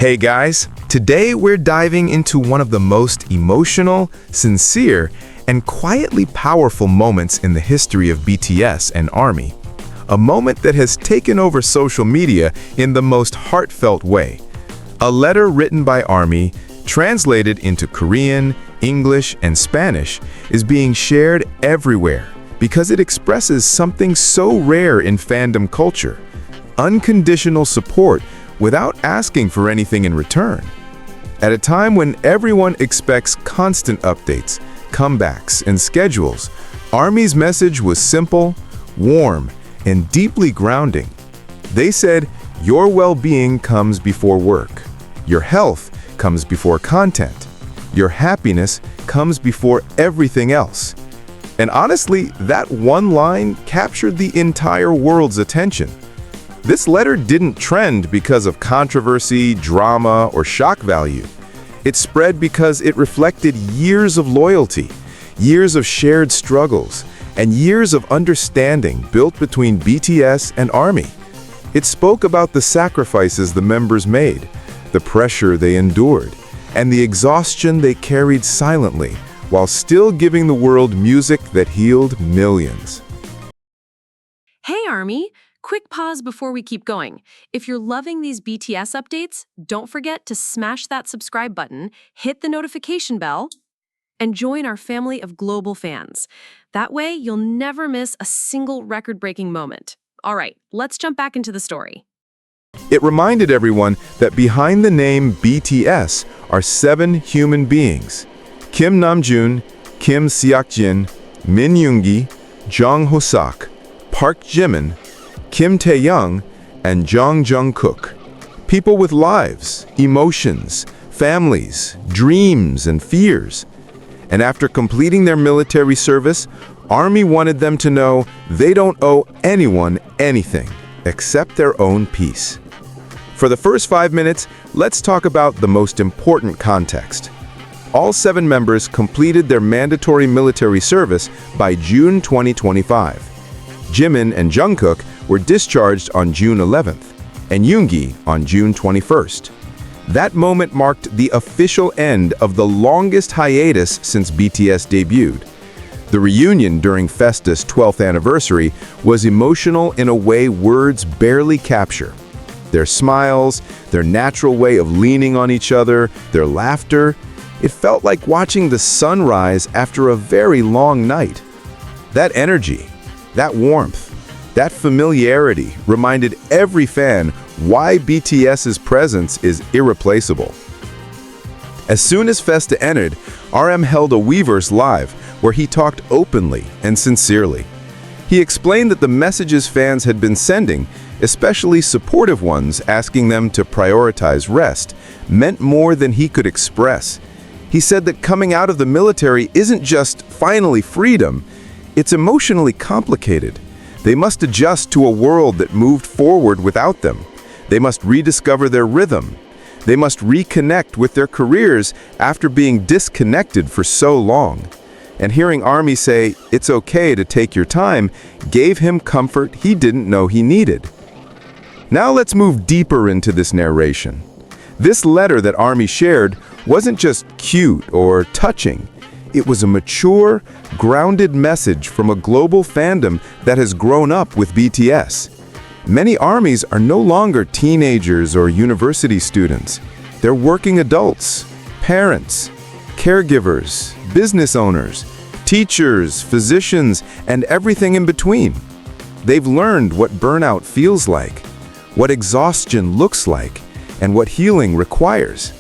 Hey guys, today we're diving into one of the most emotional, sincere, and quietly powerful moments in the history of BTS and ARMY. A moment that has taken over social media in the most heartfelt way. A letter written by ARMY, translated into Korean, English, and Spanish, is being shared everywhere because it expresses something so rare in fandom culture: unconditional support without asking for anything in return. At a time when everyone expects constant updates, comebacks, and schedules, ARMY's message was simple, warm, and deeply grounding. They said, "Your well-being comes before work. Your health comes before content. Your happiness comes before everything else." And honestly, that one line captured the entire world's attention. This letter didn't trend because of controversy, drama, or shock value. It spread because it reflected years of loyalty, years of shared struggles, and years of understanding built between BTS and ARMY. It spoke about the sacrifices the members made, the pressure they endured, and the exhaustion they carried silently while still giving the world music that healed millions. Hey ARMY! Quick pause before we keep going. If you're loving these BTS updates, don't forget to smash that subscribe button, hit the notification bell, and join our family of global fans. That way, you'll never miss a single record-breaking moment. All right, let's jump back into the story. It reminded everyone that behind the name BTS are 7 human beings: Kim Namjoon, Kim Seokjin, Min Yoongi, Jung Hoseok, Park Jimin, Kim Taeyoung, and Jung Jungkook. People with lives, emotions, families, dreams, and fears. And after completing their military service, ARMY wanted them to know they don't owe anyone anything except their own peace. For the first 5 minutes, let's talk about the most important context. All 7 members completed their mandatory military service by June 2025. Jimin and Jungkook were discharged on June 11th, and Yoongi on June 21st. That moment marked the official end of the longest hiatus since BTS debuted. The reunion during FESTA's 12th anniversary was emotional in a way words barely capture. Their smiles, their natural way of leaning on each other, their laughter, it felt like watching the sun rise after a very long night. That energy, that warmth, that familiarity reminded every fan why BTS's presence is irreplaceable. As soon as FESTA ended, RM held a Weverse Live where he talked openly and sincerely. He explained that the messages fans had been sending, especially supportive ones asking them to prioritize rest, meant more than he could express. He said that coming out of the military isn't just finally freedom, it's emotionally complicated. They must adjust to a world that moved forward without them. They must rediscover their rhythm. They must reconnect with their careers after being disconnected for so long. And hearing ARMY say, "It's okay to take your time," gave him comfort he didn't know he needed. Now let's move deeper into this narration. This letter that ARMY shared wasn't just cute or touching. It was a mature, grounded message from a global fandom that has grown up with BTS. Many ARMYs are no longer teenagers or university students. They're working adults, parents, caregivers, business owners, teachers, physicians, and everything in between. They've learned what burnout feels like, what exhaustion looks like, and what healing requires.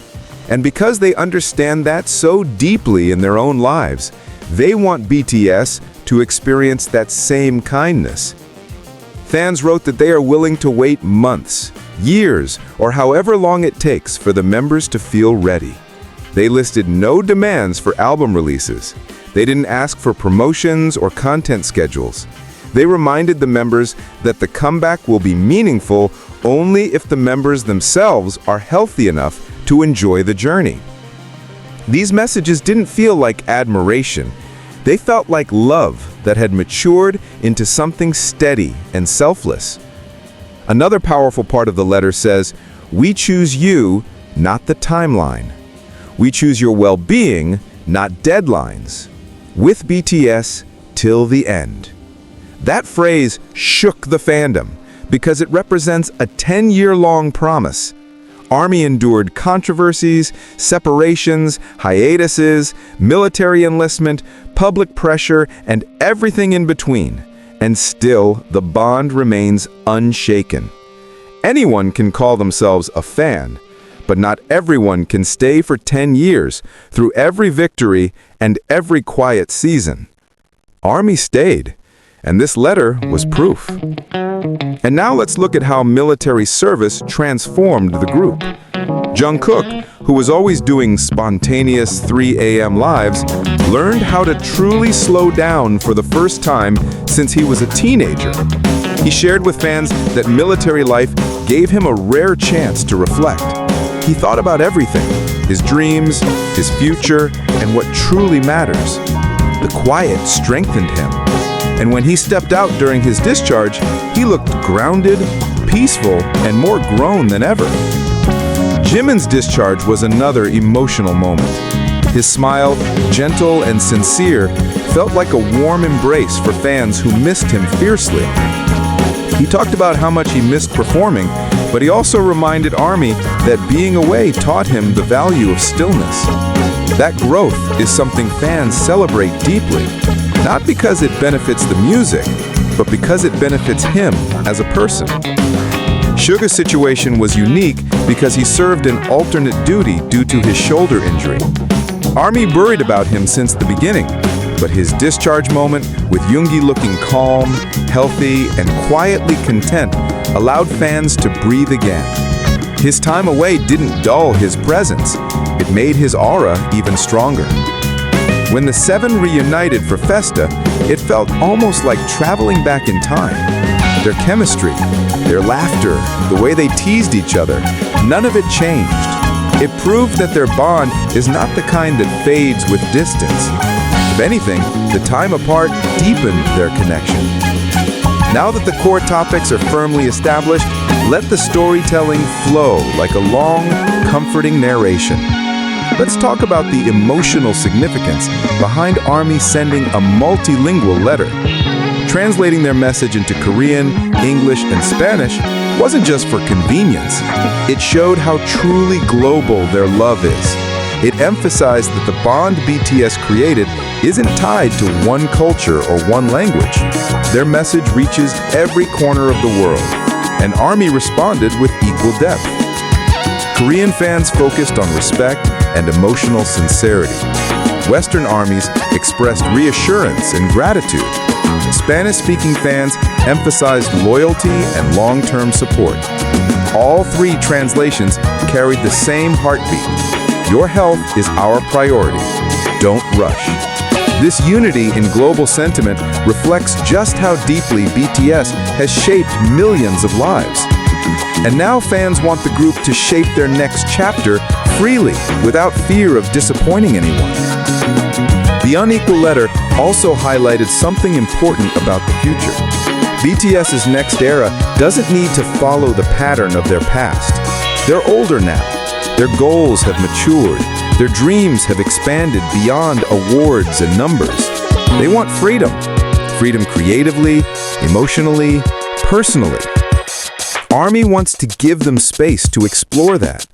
And because they understand that so deeply in their own lives, they want BTS to experience that same kindness. Fans wrote that they are willing to wait months, years, or however long it takes for the members to feel ready. They listed no demands for album releases. They didn't ask for promotions or content schedules. They reminded the members that the comeback will be meaningful only if the members themselves are healthy enough to enjoy the journey. These messages didn't feel like admiration. They felt like love that had matured into something steady and selfless. Another powerful part of the letter says, "We choose you not the timeline. We choose your well-being, not deadlines. With BTS, till the end. That phrase shook the fandom because it represents a 10-year-long promise. ARMY endured controversies, separations, hiatuses, military enlistment, public pressure, and everything in between. And still, the bond remains unshaken. Anyone can call themselves a fan, but not everyone can stay for 10 years through every victory and every quiet season. ARMY stayed, and this letter was proof. And now let's look at how military service transformed the group. Jungkook, who was always doing spontaneous 3 a.m. lives, learned how to truly slow down for the first time since he was a teenager. He shared with fans that military life gave him a rare chance to reflect. He thought about everything, his dreams, his future, and what truly matters. The quiet strengthened him. And when he stepped out during his discharge, he looked grounded, peaceful, and more grown than ever. Jimin's discharge was another emotional moment. His smile, gentle and sincere, felt like a warm embrace for fans who missed him fiercely. He talked about how much he missed performing, but he also reminded ARMY that being away taught him the value of stillness. That growth is something fans celebrate deeply, not because it benefits the music, but because it benefits him as a person. Suga's situation was unique because he served an alternate duty due to his shoulder injury. ARMY worried about him since the beginning, but his discharge moment, with Yoongi looking calm, healthy, and quietly content, allowed fans to breathe again. His time away didn't dull his presence, it made his aura even stronger. When the 7 reunited for FESTA, it felt almost like traveling back in time. Their chemistry, their laughter, the way they teased each other, none of it changed. It proved that their bond is not the kind that fades with distance. If anything, the time apart deepened their connection. Now that the core topics are firmly established, let the storytelling flow like a long, comforting narration. Let's talk about the emotional significance behind ARMY sending a multilingual letter. Translating their message into Korean, English, and Spanish wasn't just for convenience. It showed how truly global their love is. It emphasized that the bond BTS created isn't tied to one culture or one language. Their message reaches every corner of the world, and ARMY responded with equal depth. Korean fans focused on respect and emotional sincerity. Western armies expressed reassurance and gratitude. Spanish-speaking fans emphasized loyalty and long-term support. All 3 translations carried the same heartbeat. Your health is our priority. Don't rush. This unity in global sentiment reflects just how deeply BTS has shaped millions of lives. And now fans want the group to shape their next chapter freely, without fear of disappointing anyone. The unequal letter also highlighted something important about the future. BTS's next era doesn't need to follow the pattern of their past. They're older now. Their goals have matured. Their dreams have expanded beyond awards and numbers. They want freedom. Freedom creatively, emotionally, personally. ARMY wants to give them space to explore that.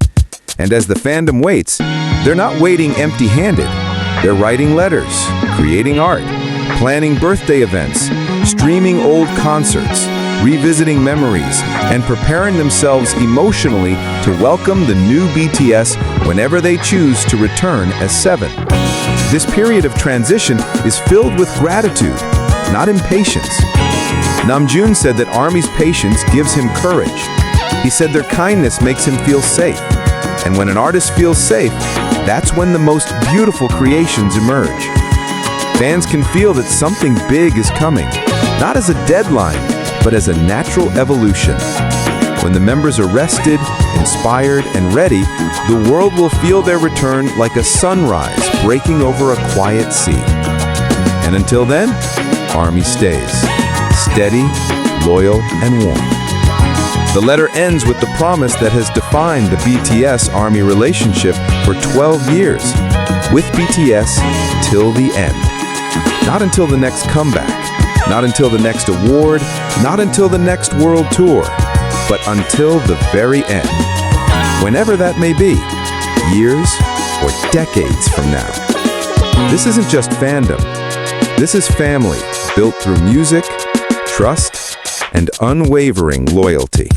And as the fandom waits, they're not waiting empty-handed. They're writing letters, creating art, planning birthday events, streaming old concerts, revisiting memories, and preparing themselves emotionally to welcome the new BTS whenever they choose to return as 7. This period of transition is filled with gratitude, not impatience. Namjoon said that ARMY's patience gives him courage. He said their kindness makes him feel safe. And when an artist feels safe, that's when the most beautiful creations emerge. Fans can feel that something big is coming, not as a deadline, but as a natural evolution. When the members are rested, inspired, and ready, the world will feel their return like a sunrise breaking over a quiet sea. And until then, ARMY stays, steady, loyal, and warm. The letter ends with the promise that has defined the BTS ARMY relationship for 12 years. With BTS till the end. Not until the next comeback, not until the next award, not until the next world tour, but until the very end. Whenever that may be, years or decades from now. This isn't just fandom. This is family built through music, trust, and unwavering loyalty.